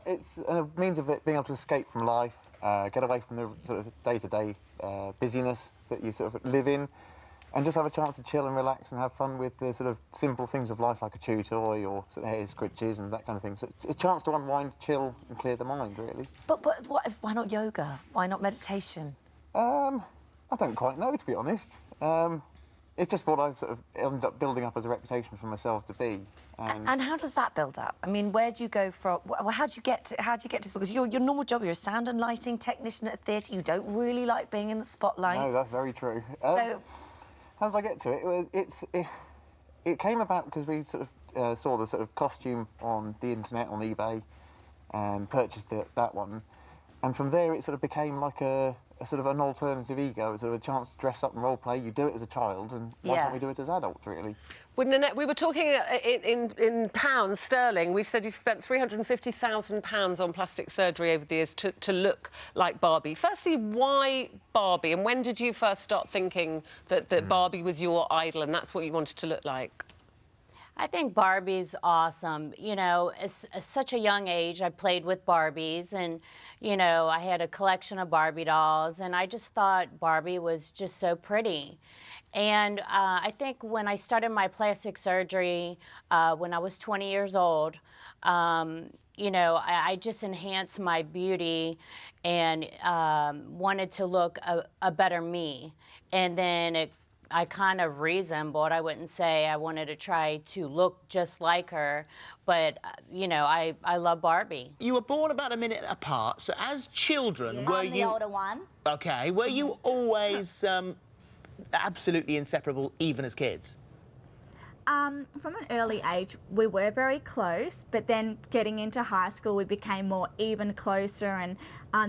It's a means of it being able to escape from life, get away from the sort of day-to-day busyness that you sort of live in, and just have a chance to chill and relax and have fun with the sort of simple things of life, like a chew toy or sort of hair scritches and that kind of thing. So a chance to unwind, chill, and clear the mind, really. But why not yoga? Why not meditation? I don't quite know, to be honest. It's just what I've sort of ended up building up as a reputation for myself to be. And how does that build up? I mean, where do you go from? Well, how do you get to this? Because your normal job, you're a sound and lighting technician at a theatre. You don't really like being in the spotlight. No, that's very true. So, how did I get to it? It came about because we sort of saw the sort of costume on the internet, on eBay, and purchased that one. And from there, it sort of became like a sort of an alternative ego, sort of a chance to dress up and role play. You do it as a child, and why can't we do it as adults, really? Well, Nanette, we were talking in pounds sterling. We've said you've spent £350,000 on plastic surgery over the years to look like Barbie. Firstly, why Barbie? And when did you first start thinking that Barbie was your idol and that's what you wanted to look like? I think Barbie's awesome. You know, at such a young age, I played with Barbies and, you know, I had a collection of Barbie dolls and I just thought Barbie was just so pretty. And I think when I started my plastic surgery when I was 20 years old, you know, I just enhanced my beauty and wanted to look a better me. And then I kind of resembled, I wouldn't say I wanted to try to look just like her, but, you know, I love Barbie. You were born about a minute apart, so as children, were you... I'm the older one. OK, were you always absolutely inseparable, even as kids? From an early age, we were very close, but then getting into high school, we became more even closer, and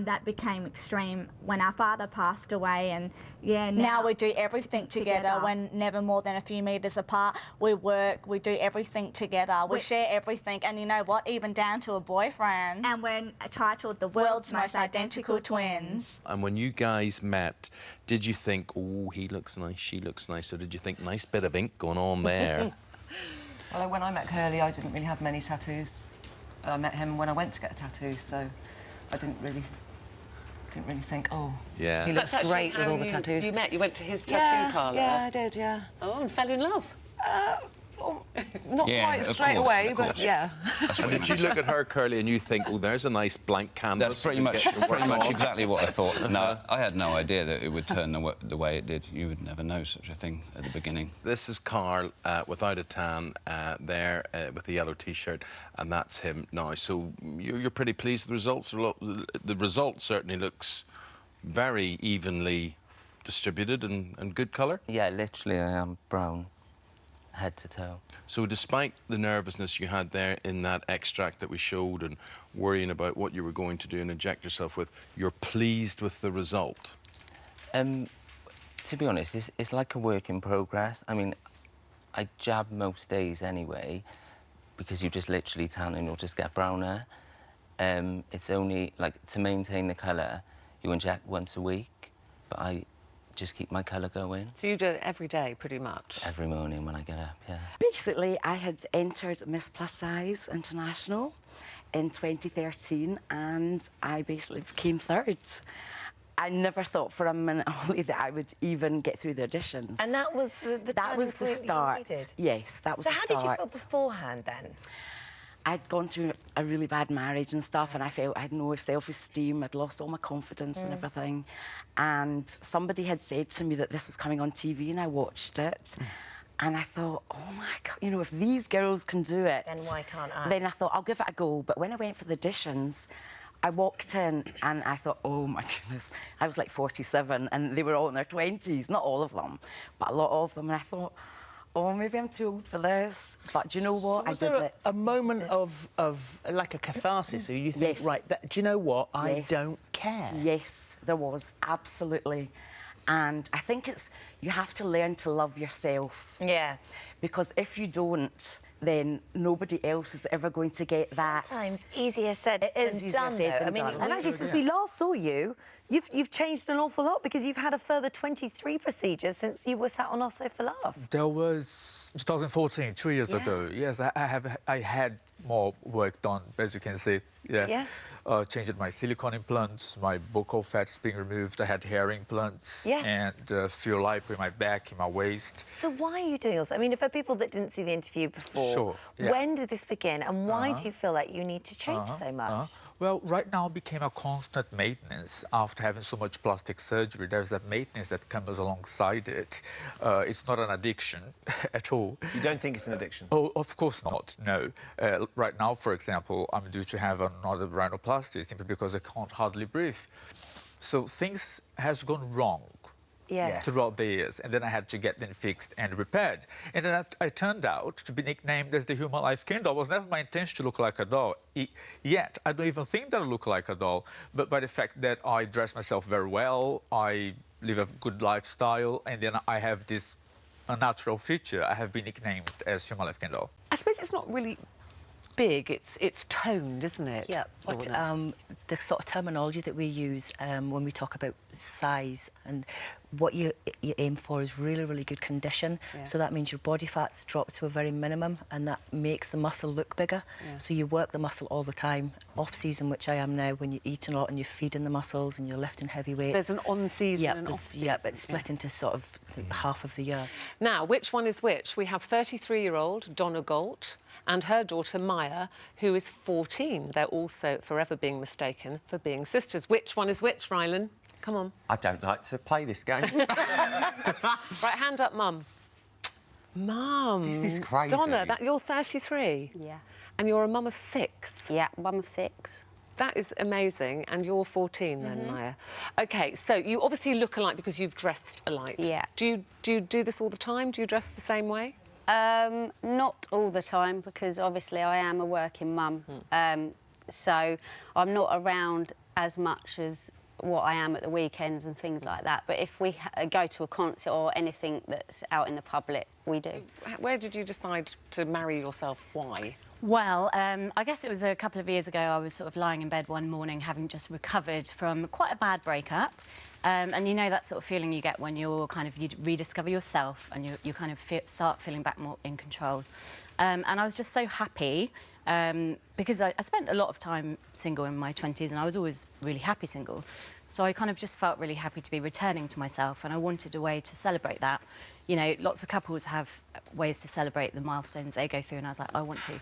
that became extreme when our father passed away. And yeah, now we do everything together. When never more than a few metres apart. We work, we do everything together. We share everything, and you know what? Even down to a boyfriend. And we're titled the world's most identical twins. And when you guys met, did you think, oh, he looks nice, she looks nice, or did you think, nice bit of ink going on there? Well, when I met Curly, I didn't really have many tattoos. I met him when I went to get a tattoo, so I didn't really think, oh, yeah, he looks great with all the tattoos. You went to his tattoo parlour? Yeah, I did, yeah. Oh, and fell in love? Not quite straight away, but yeah. And did you look at her, Curly, and you think, oh, there's a nice blank canvas? That's pretty much exactly what I thought. No, I had no idea that it would turn the way it did. You would never know such a thing at the beginning. This is Carl without a tan there with the yellow T-shirt, and that's him now. So you're pretty pleased with the results? The result certainly looks very evenly distributed and good colour? Yeah, literally I am brown. Head to toe. So despite the nervousness you had there in that extract that we showed and worrying about what you were going to do and inject yourself with, you're pleased with the result? To be honest, it's like a work in progress. I mean, I jab most days anyway, because you just literally tan and you'll just get browner. It's only, like, to maintain the colour, you inject once a week, but I just keep my colour going. So you do it every day, pretty much? Every morning when I get up, yeah. Basically, I had entered Miss Plus Size International in 2013, and I basically became third. I never thought for a minute only that I would even get through the auditions. And that was that was the start. Yes, that was the start. So how did you feel beforehand, then? I'd gone through a really bad marriage and stuff, and I felt I had no self-esteem. I'd lost all my confidence and everything. And somebody had said to me that this was coming on TV, and I watched it. And I thought, oh, my God, you know, if these girls can do it... Then why can't I? Then I thought, I'll give it a go. But when I went for the auditions, I walked in and I thought, oh, my goodness. I was like 47, and they were all in their 20s. Not all of them, but a lot of them. And I thought... oh, maybe I'm too old for this. But do you know what? So I did it. A moment of like a catharsis, so you think, yes. right, do you know what? Yes. I don't care. Yes, there was, absolutely. And I think you have to learn to love yourself. Yeah. Because if you don't, then nobody else is ever going to get that. Sometimes easier said than done. It is easier said than done. And actually, since we last saw you, you've changed an awful lot because you've had a further 23 procedures since you were sat on Osso for Last. That was 2014, 2 years ago. Yes, I had more work done, as you can see. Yeah. Yes. Changed my silicone implants, my buccal fat's being removed. I had hair implants. Yes. And feel lipo in my back, in my waist. So why are you doing this? I mean, for people that didn't see the interview before, Sure, yeah. when did this begin and why do you feel like you need to change so much? Well, right now it became a constant maintenance after having so much plastic surgery. There's that maintenance that comes alongside it. It's not an addiction at all. You don't think it's an addiction? Oh, of course not, no. Right now, for example, I'm due to have another rhinoplasty simply because I can't hardly breathe. So things has gone wrong. Yes. Throughout the years, and then I had to get them fixed and repaired. And then I turned out to be nicknamed as the Human Life Ken doll. It was never my intention to look like a doll. Yet, I don't even think that I look like a doll, but by the fact that I dress myself very well, I live a good lifestyle, and then I have this unnatural feature. I have been nicknamed as Human Life Ken doll. I suppose it's not really big, it's toned, isn't it? Yeah, but the sort of terminology that we use when we talk about size and what you aim for is really, really good condition. Yeah. So that means your body fat's dropped to a very minimum and that makes the muscle look bigger. Yeah. So you work the muscle all the time. Off season, which I am now, when you're eating a lot and you're feeding the muscles and you're lifting heavy weights. There's an on-season and off-season. Yeah, it's split into sort of half of the year. Now, which one is which? We have 33-year-old Donna Galt and her daughter Maya, who is 14. They're also forever being mistaken for being sisters. Which one is which, Rylan? Come on. I don't like to play this game. Right, hand up, Mum. Mum. This is crazy. Donna, you're 33? Yeah. And you're a mum of 6? Yeah, mum of 6. That is amazing. And you're 14 then, Maya. OK, so you obviously look alike because you've dressed alike. Yeah. Do you do this all the time? Do you dress the same way? Not all the time, because obviously I am a working mum. So I'm not around as much as what I am at the weekends and things like that. But if we go to a concert or anything that's out in the public, we do. Where did you decide to marry yourself? Why? Well, I guess it was a couple of years ago. I was sort of lying in bed one morning, having just recovered from quite a bad breakup. And you know that sort of feeling you get when you rediscover yourself and you kind of start feeling back more in control. And I was just so happy because I spent a lot of time single in my 20s and I was always really happy single. So I kind of just felt really happy to be returning to myself, and I wanted a way to celebrate that. You know, lots of couples have ways to celebrate the milestones they go through, and I was like, I want to.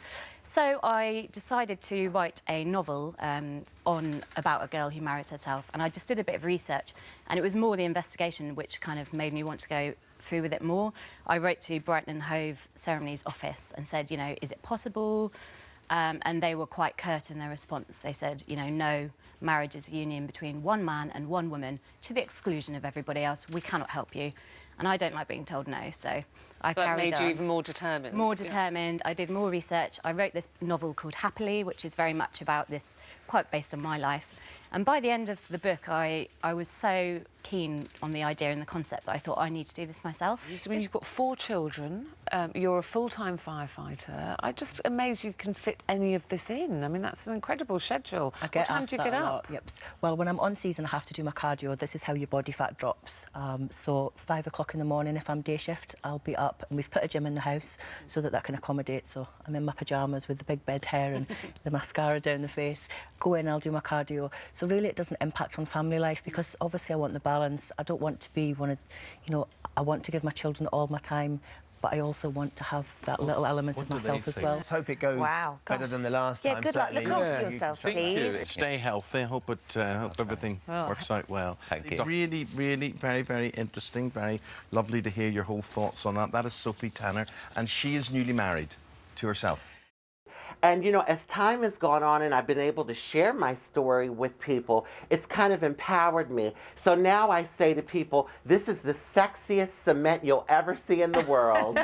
So I decided to write a novel about a girl who marries herself, and I just did a bit of research, and it was more the investigation which kind of made me want to go through with it more. I wrote to Brighton and Hove Ceremonies office and said, you know, is it possible? And they were quite curt in their response. They said, you know, no, marriage is a union between one man and one woman to the exclusion of everybody else. We cannot help you. And I don't like being told no, so I carried on. That made you even more determined. More determined. I did more research. I wrote this novel called Happily, which is very much about this, quite based on my life. And by the end of the book, I was so keen on the idea and the concept that I thought I need to do this myself. I mean, you've got 4 children. You're a full-time firefighter. I'm just amazed you can fit any of this in. I mean, that's an incredible schedule. I get what time asked do you that get a up? lot. Yep. Well, when I'm on season, I have to do my cardio. This is how your body fat drops. So 5 o'clock in the morning, if I'm day shift, I'll be up, and we've put a gym in the house so that can accommodate. So I'm in my pyjamas with the big bed hair and the mascara down the face. Go in, I'll do my cardio. So really, it doesn't impact on family life because obviously I want the balance. I don't want to be one of, you know, I want to give my children all my time, but I also want to have that little element of myself as well. Let's hope it goes better than the last time. Good luck. Look after yourself, please. Stay healthy. I hope everything works out well. Thank you. Really, really, very, very interesting. Very lovely to hear your whole thoughts on that. That is Sophie Tanner, and she is newly married to herself. And, you know, as time has gone on and I've been able to share my story with people, it's kind of empowered me. So now I say to people, this is the sexiest cement you'll ever see in the world.